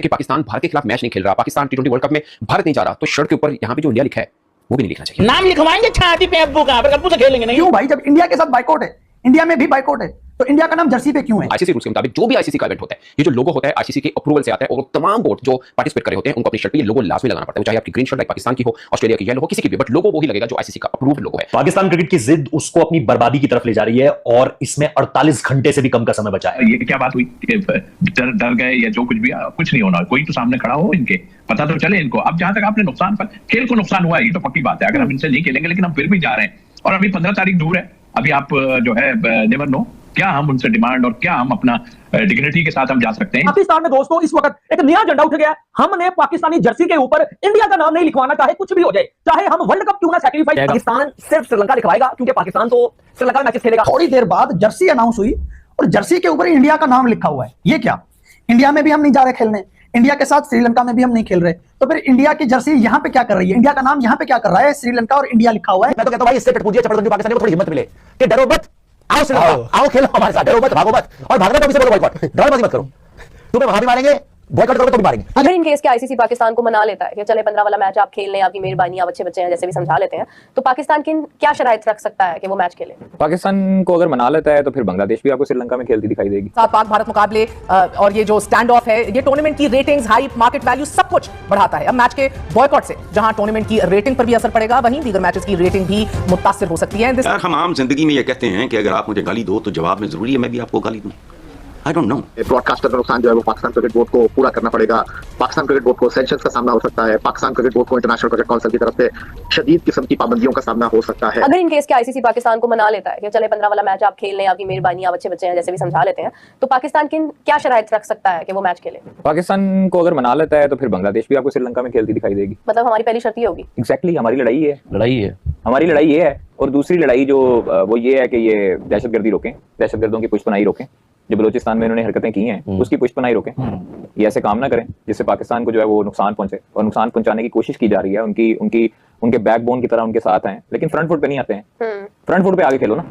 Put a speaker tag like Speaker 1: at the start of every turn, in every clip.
Speaker 1: कि पाकिस्तान भारत के खिलाफ मैच नहीं खेल रहा, पाकिस्तान टी20 वर्ल्ड कप में भारत नहीं जा रहा, तो शर्ट के ऊपर यहाँ पे जो इंडिया लिखा है वो भी नहीं लिखना चाहिए।
Speaker 2: नाम लिखवाएंगे छाती पे अब्बू का, अब्बू से खेलेंगे नहीं।
Speaker 3: क्यों भाई, जब इंडिया के साथ बाइकआउट है, इंडिया में भी बाइकआउट है, तो इंडिया का नाम जर्सी पे क्यों है?
Speaker 1: आईसीसी रूल्स के मुताबिक जो भी आईसीसी का इवेंट होता है, ये जो लोगो होता है आईसीसी के अप्रूवल से आता है, और तमाम बोर्ड जो पार्टिसिपेट कर रहे होते हैं उनको अपनी शर्ट पे ये लोगो लाजमी लगाना पड़ता है, चाहे आपकी ग्रीन शर्ट लाइक पाकिस्तान की हो, ऑस्ट्रेलिया की येलो हो, किसी की भी, बट लोगो वही लगेगा जो आईसीसी का अप्रूव्ड लोगो है।
Speaker 4: पाकिस्तान क्रिकेट की जिद उसको अपनी बर्बादी की तरफ ले जा रही है और इसमें 48 घंटे से भी कम का समय बचा है।
Speaker 5: ये क्या बात हुई? डर गए या जो कुछ भी, कुछ नहीं होना, कोई तो सामने खड़ा हो, इनके पता तो चले इनको। अब जहां तक आपने नुकसान पर खेल को नुकसान हुआ है, ये तो पक्की बात है, अगर हम इनसे नहीं खेलेंगे, लेकिन हम फिर भी जा रहे हैं और अभी 15 तारीख दूर है। अभी आप जो है नेवर नो क्या हम उनसे डिमांड और क्या हम अपना डिग्निटी के साथ हम जा सकते हैं।
Speaker 6: पाकिस्तान में दोस्तों इस वक्त एक नया झंडा उठ गया। हमने पाकिस्तानी जर्सी के ऊपर इंडिया का नाम नहीं लिखवाना, चाहे कुछ भी हो जाए, चाहे हम वर्ल्ड कप क्यों ना सैक्रिफाइस। पाकिस्तान सिर्फ श्रीलंका लिखवाएगा क्योंकि पाकिस्तान तो श्रीलंका मैचेस खेलेगा।
Speaker 3: थोड़ी देर बाद जर्सी अनाउंस हुई और जर्सी के ऊपर इंडिया का नाम लिखा हुआ है। ये क्या, इंडिया में भी हम नहीं जा रहे खेलने, इंडिया के साथ श्रीलंका में भी हम नहीं खेल रहे, तो फिर इंडिया की जर्सी यहाँ पे क्या कर रही है? इंडिया का नाम यहाँ पे क्या कर रहा है? श्रीलंका और इंडिया लिखा हुआ है।
Speaker 6: मैं तो कहता हूं भाई, इससे पूछिए चपड़गंज पाकिस्तान को थोड़ी हिम्मत मिले कि डरो मत, आओ श्रीलंका, आओ खेलो हमारे साथ, डरो मत, भागो मत, और भागना तो भी से बोलो बॉयकॉट, ड्रामेबाजी मत करो, तुम्हें वहां भी मारेंगे, बॉयकॉट करोगे तो भी मारेंगे।
Speaker 7: अगर इन केस के आईसीसी पाकिस्तान को मना लेता है कि चले 15 वाला मैच आप खेल लें, आपकी मेहरबानी, आप अच्छे बच्चे हैं, जैसे भी समझा लेते हैं, तो पाकिस्तान की क्या शराइत रख सकता है कि वो मैच खेले?
Speaker 8: पाकिस्तान को अगर मना लेता है तो फिर बांग्लादेश भी आपको श्रीलंका में खेलती दिखाई देगी।
Speaker 6: साथ पाक भारत मुकाबले और ये जो स्टैंड ऑफ है, ये टूर्नामेंट की रेटिंग्स, हाइप, मार्केट वैल्यू सब कुछ बढ़ाता है। अब मैच के बॉयकॉट से जहां टूर्नामेंट की रेटिंग पर भी असर पड़ेगा, वहीं दीगर मैचेस की रेटिंग भी मुतासिर हो सकती है।
Speaker 9: यार हम आम जिंदगी में ये कहते हैं कि अगर आप मुझे गाली दो तो जवाब में जरूरी है मैं भी आपको गाली दूं। I don't know.
Speaker 10: ब्रॉडकास्टर का नुकसान जो है वो पाकिस्तान क्रिकेट बोर्ड को पूरा करना पड़ेगा। पाकिस्तान क्रिकेट बोर्ड को सैंक्शंस का सामना हो सकता है। पाकिस्तान क्रिकेट बोर्ड को इंटरनेशनल क्रिकेट काउंसिल की तरफ से शदीद किस्म की पाबंदियों का सामना हो सकता है।
Speaker 7: अगर इन केस के आईसीसी पाकिस्तान को मना लेता है कि चले 15 वाला मैच आप खेल लें, आपकी मेहरबानी, आप अच्छे बच्चे हैं, जैसे भी समझा लेते हैं, तो पाकिस्तान की क्या शराइत रख सकता है कि वो मैच खेले?
Speaker 8: पाकिस्तान को अगर मना लेता है तो फिर बांग्लादेश भी आपको श्रीलंका में खेलती दिखाई देगी।
Speaker 7: मतलब हमारी पहली शर्त ये होगी।
Speaker 8: एग्जैक्टली, हमारी लड़ाई है, हमारी लड़ाई ये है। और दूसरी लड़ाई जो वो ये है कि ये दहशतगर्दी रोकें, दहशतगर्दों की पुष्पनाई रोकें, जो बलूचिस्तान में इन्होंने हरकतें की हैं उसकी पुष्पनाई रोकें। ये ऐसे काम ना करें जिससे पाकिस्तान को जो है वो नुकसान पहुंचे, और नुकसान पहुंचाने की कोशिश की जा रही है। उनके बैकबोन की तरह उनके साथ हैं, लेकिन फ्रंट फुट पे नहीं आते हैं। फ्रंट फुट पे आगे खेलो ना।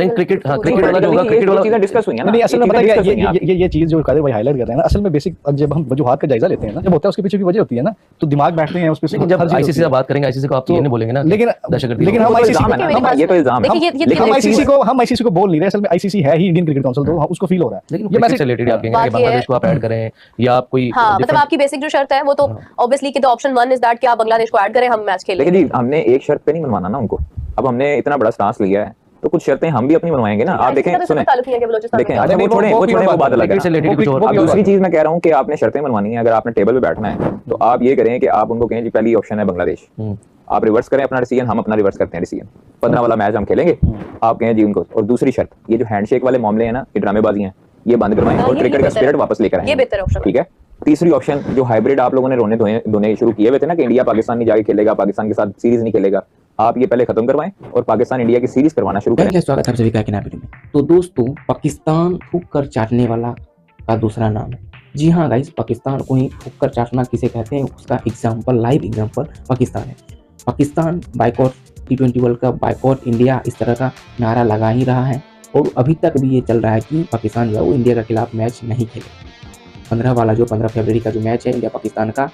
Speaker 7: क्रिकेट
Speaker 8: वाला जो होगा, क्रिकेट वाला चीजें डिस्कस हुई है ना।
Speaker 11: नहीं, असल में पता है ये चीज जो कादिर भाई हाईलाइट कर रहे हैं ना, असल में बेसिक जब हम वजूहात का जायजा लेते हैं ना, जब होता है उसके पीछे की वजह होती है ना, तो दिमाग बैठते हैं उस पे।
Speaker 12: जब आईसीसी से बात करेंगे, आईसीसी को आप तो ये नहीं बोलेंगे ना,
Speaker 11: लेकिन हम आईसीसी को बोल नहीं रहे, असल में आईसीसी है ही इंडियन क्रिकेट काउंसिल, तो उसको फील हो रहा है।
Speaker 12: लेकिन ये मैसेज रिलेटेड आप कहेंगे कि बांग्लादेश को आप ऐड करें या आप कोई,
Speaker 7: हाँ, मतलब आपकी बेसिक जो शर्त है वो तो ऑब्वियसली कि ऑप्शन 1 इज दैट कि आप बांग्लादेश को ऐड करें, हम मैच खेलें।
Speaker 8: लेकिन हमने एक शर्त पे नहीं मनवाना ना उनको। अब हमने इतना बड़ा स्टांस लिया है तो कुछ शर्तें हम भी अपनी मनवाएंगे ना। आप देखें, सुने, देखें, अच्छा वो छोड़ें, वो बात अलग है। अब दूसरी चीज मैं कह रहा हूँ कि आपने शर्तें मनवानी है। अगर आपने टेबल पे बैठना है तो आप ये करें कि आप उनको कहें जी पहली ऑप्शन है बांग्लादेश, आप रिवर्स करें अपना डिसीजन, हम अपना रिवर्स करते हैं डिसीजन, 15 वाला मैच हम खेलेंगे, आप कहें जी उनको। और दूसरी शर्त, ये जो हैंडशेक वाले मामले हैं ना, ये ड्रामेबाजी हैं, ये बंद करवाएं और क्रिकेट का स्पिरिट वापस लेकर आएं।
Speaker 7: ये बेहतर ऑप्शन,
Speaker 8: ठीक है। तीसरी ऑप्शन जो हाइब्रिड आप लोगों ने रोने शुरू किए हुए थे ना कि इंडिया पाकिस्तान नहीं जाके खेलेगा, पाकिस्तान के साथ सीरीज नहीं खेलेगा, आप ये पहले खत्म करवाएं और पाकिस्तान इंडिया की सीरीज करवाना शुरू करें।
Speaker 2: स्वागत है सभी का वीडियो में। तो दोस्तों, पाकिस्तान थूक कर चाटने वाला का दूसरा नाम है। जी हाँ गाइस, पाकिस्तान को ही थूक कर चाटना किसे कहते हैं, उसका एग्जांपल, लाइव एग्जांपल पाकिस्तान है। पाकिस्तान बाइकॉट टी20 वर्ल्ड कप, बाइकॉट इंडिया, इस तरह का नारा लगा ही रहा है और अभी तक भी ये चल रहा है कि पाकिस्तान जो है वो इंडिया के खिलाफ मैच नहीं खेले। 15 वाला जो 15 फरवरी का जो मैच है इंडिया पाकिस्तान का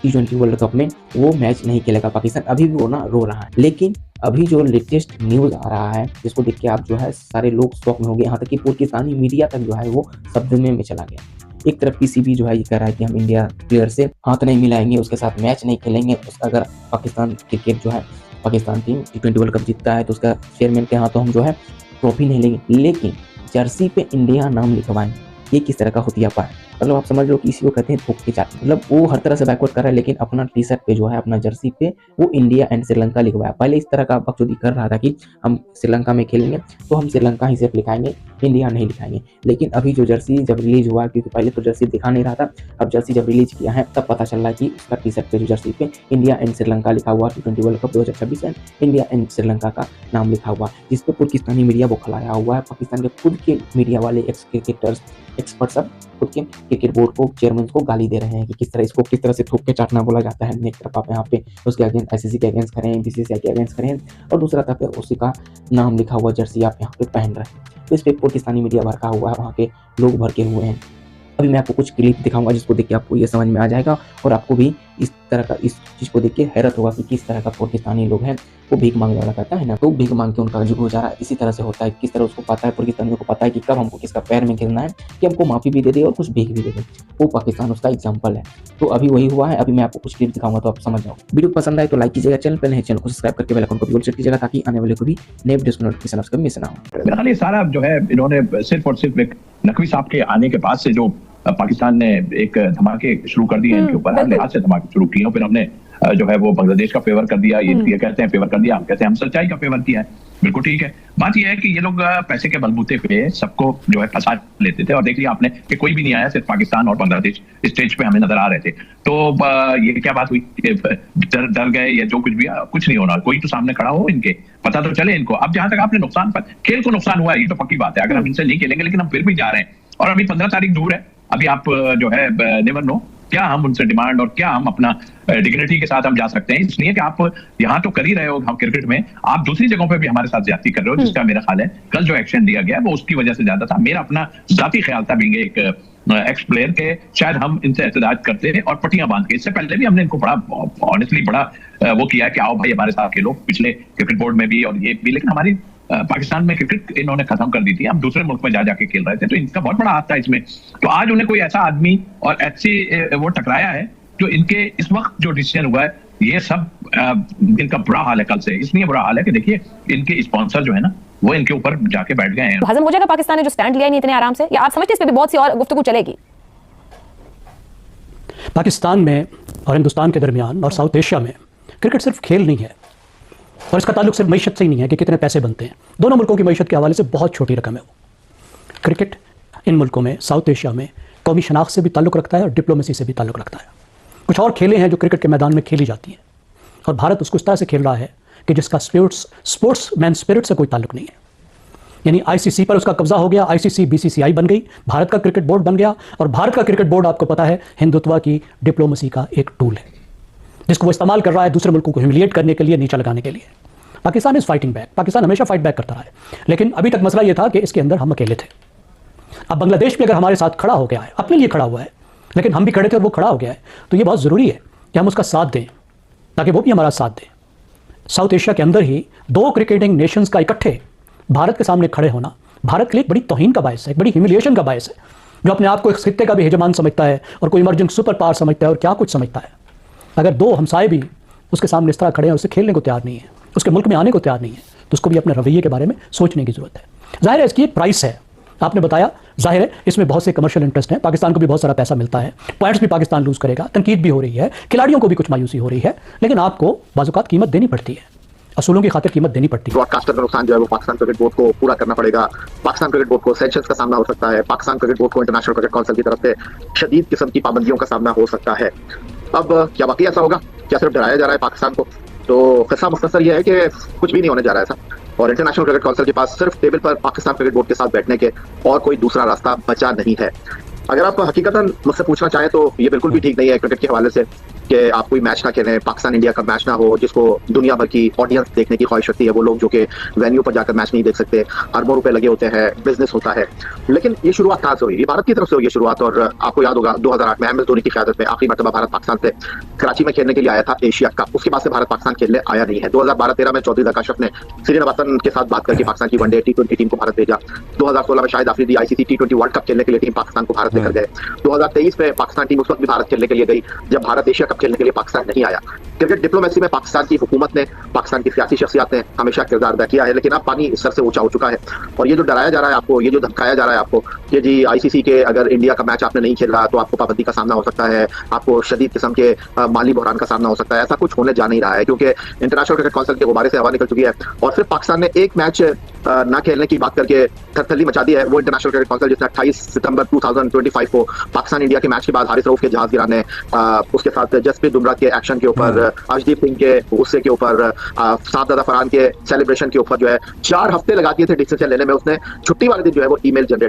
Speaker 2: टी20 वर्ल्ड कप में, वो मैच नहीं खेलेगा पाकिस्तान। अभी भी वो ना रो रहा है। लेकिन अभी जो लेटेस्ट न्यूज़ आ रहा है, जिसको देख के आप जो है सारे लोग शॉक में हो गए, यहाँ तक कि पाकिस्तानी मीडिया तक जो है वो सदमे में चला गया। एक तरफ पीसीबी जो है ये कह रहा है कि हम इंडिया प्लेयर से हाथ नहीं मिलाएंगे, उसके साथ मैच नहीं खेलेंगे। अगर पाकिस्तान क्रिकेट जो है, पाकिस्तान टीम टी20 वर्ल्ड कप जीतता है तो उसका चेयरमैन के हाथों हम जो है ट्रॉफी नहीं लेंगे। लेकिन जर्सी पे इंडिया नाम लिखवाएं, ये किस तरह का होतियापा है? मतलब आप समझ लो कि इसी को कहते हैं थूक के चाट। मतलब वो हर तरह से बैकवर्ड कर रहा है, लेकिन अपना टी शर्ट पे जो है, अपना जर्सी पे वो इंडिया एंड श्रीलंका लिखवाया। पहले इस तरह का बकचोदी कर रहा था कि हम श्रीलंका में खेलेंगे तो हम श्रीलंका ही सिर्फ लिखाएंगे, इंडिया नहीं लिखाएंगे। लेकिन अभी जो जर्सी जब रिलीज हुआ, क्योंकि पहले तो जर्सी दिखा नहीं रहा था, अब जर्सी जब रिलीज किया है तब पता चल रहा है कि उसका टी शर्ट पे जो जर्सी पे इंडिया एंड श्रीलंका लिखा हुआ, टी20 world cup 2026 and India and Sri Lanka का नाम लिखा हुआ, जिस पे पाकिस्तानी मीडिया वो खिलाया हुआ है। पाकिस्तान के खुद के मीडिया वाले एक्स क्रिकेटर्स, एक्सपर्ट सब खुद के क्रिकेट बोर्ड को, चेयरमैन को गाली दे रहे हैं कि इसको किस तरह से थूक के चाटना बोला जाता है। एक तरफ आप यहाँ पे उसके अगेंस्ट आईसीसी के अगेंस्ट करें, बीसीसीआई के अगेंस्ट करें, और दूसरा तरफ उसी का नाम लिखा हुआ जर्सी आप यहाँ पे पहन रहे हैं। तो इस पे पाकिस्तानी मीडिया भड़का हुआ है, वहाँ के लोग भड़के हुए हैं। अभी मैं आपको कुछ क्लिप दिखाऊंगा जिसको देख के आपको ये समझ में आ जाएगा और आपको भी इस तरह का इस चीज़ को देख के हैरत होगा कि किस तरह का पाकिस्तानी लोग हैं वो भीख मांगने वाला कहता है ना, तो भीख मांग के उनका जो गुजारा इसी तरह से होता है। किस तरह उसको पता है, पाकिस्तानियों को पता है कि कब हमको किसका पैर में गिरना है, कि हमको माफ़ी भी दे दे और कुछ भीख भी दे दे। वो पाकिस्तान उसका एग्जाम्पल है। तो अभी वही हुआ है। अभी मैं आपको कुछ क्लिप दिखाऊंगा तो आप समझ जाओ। वीडियो पसंद आए तो लाइक कीजिएगा, चैनल पर नए चैनल को सब्सक्राइब करके बेल आइकन को भी ऑल सेट कीजिएगा ताकि आने वाले को भी नए वीडियो की नोटिफिकेशन आपको मिस ना हो।
Speaker 5: मेरा ख्याल ये सारा जो है इन्होंने सिर्फ और सिर्फ एक नकवी साहब के आने के बाद से जो पाकिस्तान ने एक धमाके शुरू कर दिए इनके ऊपर, हर लिहाज से धमाके शुरू किए। फिर हमने जो है वो बांग्लादेश का फेवर कर दिया, ये कहते हैं फेवर कर दिया, हम कहते हैं हम सच्चाई का फेवर किया है। बिल्कुल ठीक है। बात यह है कि ये लोग पैसे के बलबूते पे सबको जो है फंसा लेते थे और देख लिया आपने कि कोई भी नहीं आया, सिर्फ पाकिस्तान और बांग्लादेश स्टेज पे हमें नजर आ रहे थे। तो ये क्या बात हुई, डर गए या जो कुछ भी, कुछ नहीं होना, कोई तो सामने खड़ा हो, इनके पता तो चले इनको। अब जहां तक आपने नुकसान पर खेल को नुकसान हुआ है, ये तो पक्की बात है, अगर हम इनसे नहीं खेलेंगे, लेकिन हम फिर भी जा रहे हैं और अभी 15 तारीख दूर है। अभी आप जो है नेवर नो क्या हम उनसे डिमांड और क्या हम अपना डिग्निटी के साथ हम जा सकते हैं। इसलिए कि आप यहाँ तो कर ही रहे हो हम क्रिकेट में, आप दूसरी जगहों पे भी हमारे साथ ज्यादती कर रहे हो, जिसका मेरा ख्याल है कल जो एक्शन लिया गया वो उसकी वजह से ज्यादा था। मेरा अपना जाती ख्याल था बीइंग एक एक्स प्लेयर के शायद हम इनसे एहतजाज करते हैं और पट्टियां बांध के। इससे पहले भी हमने इनको बड़ा ऑनेस्टली बड़ा वो किया है कि आओ भाई हमारे साथ खेलो, पिछले क्रिकेट बोर्ड में भी और ये भी, लेकिन हमारी पाकिस्तान में क्रिकेट इन्होंने खत्म कर दी थी, हम दूसरे मुल्क में जा जाके खेल रहे थे, तो इनका बहुत बड़ा हाथ था इसमें। तो आज उन्हें कोई ऐसा आदमी और ऐसी वो टकराया है जो इनके इस वक्त जो डिसीजन हुआ है, ये सब इनका बुरा हाल है कल से। इसलिए बुरा हाल है कि देखिए इनके स्पॉन्सर जो है ना वो इनके ऊपर जाके बैठ गए हैं।
Speaker 7: हजम हो जाएगा पाकिस्तान ने जो स्टैंड लिया नहीं इतने आराम से, या आप समझते इस पे भी बहुत सी और गुफ्तगू चलेगी?
Speaker 13: पाकिस्तान में और हिंदुस्तान के दरमियान और साउथ एशिया में क्रिकेट सिर्फ खेल नहीं है और इसका ताल्लुक सिर्फ मईशत से ही नहीं है कि कितने पैसे बनते हैं। दोनों मुल्कों की मईशत के हवाले से बहुत छोटी रकम है वो। क्रिकेट इन मुल्कों में, साउथ एशिया में, कौमी शनाख्त से भी ताल्लुक रखता है और डिप्लोमेसी से भी ताल्लुक रखता है। कुछ और खेलें हैं जो क्रिकेट के मैदान में खेली जाती हैं और भारत उसको इस तरह से खेल रहा है कि जिसका स्पोर्ट्स मैन स्पिरिट से कोई ताल्लुक नहीं है। यानी आईसीसी पर उसका कब्जा हो गया, आईसीसी बीसीसीआई बन गई, भारत का क्रिकेट बोर्ड बन गया और भारत का क्रिकेट बोर्ड आपको पता है हिंदुत्व की डिप्लोमेसी का एक टूल है जिसको वो इस्तेमाल कर रहा है दूसरे मुल्कों को ह्यूमिलिएट करने के लिए, नीचा लगाने के लिए। Pakistan is fighting back, Pakistan हमेशा फाइट बैक करता रहा है, लेकिन अभी तक मसला ये था कि इसके अंदर हम अकेले थे। अब बांग्लादेश भी अगर हमारे साथ खड़ा हो गया है, अपने लिए खड़ा हुआ है, लेकिन हम भी खड़े थे और वो खड़ा हो गया है, तो ये बहुत ज़रूरी है कि हम उसका साथ दें ताकि वो भी हमारा साथ दें। साउथ एशिया के अंदर ही दो क्रिकेटिंग नेशंस का इकट्ठे भारत के सामने खड़े होना भारत के लिए एक बड़ी तौहीन का बायस है, एक बड़ी ह्यूमिलिएशन का बायस है। जो अपने आप को एक खित्ते का भी हेजमान समझता है और कोई इमर्जिंग सुपर पावर समझता है और क्या कुछ समझता है, अगर दो हमसाए भी उसके सामने इस तरह खड़े हैं, उसे खेलने को तैयार नहीं है, उसके मुल्क में आने को तैयार नहीं है, तो उसको भी अपने रवैये के बारे में सोचने की जरूरत है। जाहिर है इसकी एक प्राइस है, आपने बताया, जाहिर है इसमें बहुत से कमर्शियल इंटरेस्ट हैं, पाकिस्तान को भी बहुत सारा पैसा मिलता है, पॉइंट्स भी पाकिस्तान लूज करेगा, तनकीद भी हो रही है, खिलाड़ियों को भी कुछ मायूसी हो रही है, लेकिन आपको बाज़-औक़ात कीमत देनी पड़ती है, असूलों की खातिर कीमत देनी पड़ती है।
Speaker 10: ब्रॉडकास्टर का नुकसान जो है वो पाकिस्तान क्रिकेट बोर्ड को पूरा करना पड़ेगा। पाकिस्तान क्रिकेट बोर्ड को सैंक्शंस का सामना हो सकता है। पाकिस्तान क्रिकेट बोर्ड को इंटरनेशनल क्रिकेट काउंसिल की तरफ से शदीद किस्म की पाबंदियों का सामना हो सकता है। अब क्या वाकई ऐसा होगा? क्या सिर्फ डराया जा रहा है पाकिस्तान को? तो किस्सा मुख्तसर ये है कि कुछ भी नहीं होने जा रहा है ऐसा, और इंटरनेशनल क्रिकेट काउंसिल के पास सिर्फ टेबल पर पाकिस्तान क्रिकेट बोर्ड के साथ बैठने के और कोई दूसरा रास्ता बचा नहीं है। अगर आप हकीकतन मुझसे पूछना चाहें तो ये बिल्कुल भी ठीक नहीं है क्रिकेट के हवाले से कि आप कोई मैच ना खेलें, पाकिस्तान इंडिया का मैच ना हो जिसको दुनिया भर की ऑडियंस देखने की ख्वाहिश रखती है। वो लोग जो कि वेन्यू पर जाकर मैच नहीं देख सकते, अरबों रुपए लगे होते हैं, बिजनेस होता है। लेकिन ये शुरुआत कहाँ से हुई? ये भारत की तरफ से हुई है शुरुआत। और आपको याद होगा 2008 में MS धोनी की क़यादत में आखिरी मरतबा भारत पाकिस्तान से कराची में खेलने के लिए आया था एशिया कप। उसके बाद से भारत पाकिस्तान खेलने आया नहीं है। 2012-13 में चौधरी ज़रकाशफ ने श्रीनिवासन के साथ बात करके पाकिस्तान की वनडे T20 टीम को भारत भेजा। 2016 में Shahid Afridi ICC T20 world cup खेलने के लिए टीम पाकिस्तान को भारत लेकर गए। 2023 में पाकिस्तान टीम उस वक्त भी भारत खेलने के लिए गई जब भारत एशिया कप खेलने के लिए पाकिस्तान नहीं आया। क्रिकेट डिप्लोमेसी में पाकिस्तान की हुकूमत ने, पाकिस्तान की सियासी शख्सियत ने हमेशा किरदार अदा किया है, लेकिन अब पानी सर से ऊंचा हो चुका है। और ये जो डराया जा रहा है आपको, ये जो धमकाया जा रहा है आपको कि जी ICC के अगर इंडिया का मैच आपने नहीं खेला तो आपको पाबंदी का सामना हो सकता है, आपको शदीद किस्म के माली बहरान का सामना हो सकता है, ऐसा कुछ होने जा नहीं रहा है क्योंकि इंटरनेशनल क्रिकेट काउंसिल के गुब्बारे से हवा निकल चुकी है। और सिर्फ पाकिस्तान ने एक मैच ना खेलने की बात करके थरथली मचा दी है, वो इंटरनेशनल क्रिकेट काउंसिल जिसने 28 सितंबर 2025 को पाकिस्तान इंडिया के मैच के बाद हारिस रऊफ के जहाज गिराने, उसके साथ जसप्रीत बुमराह के एक्शन के ऊपर, अर्शदीप सिंह के गुस्से के ऊपर, साहबजादा फरहान के सेलिब्रेशन के ऊपर जो है 4 हफ्ते लगा दिए थे डिसीजन लेने में। उसने छुट्टी वाले दिन जो है वो ईमेल जनरेट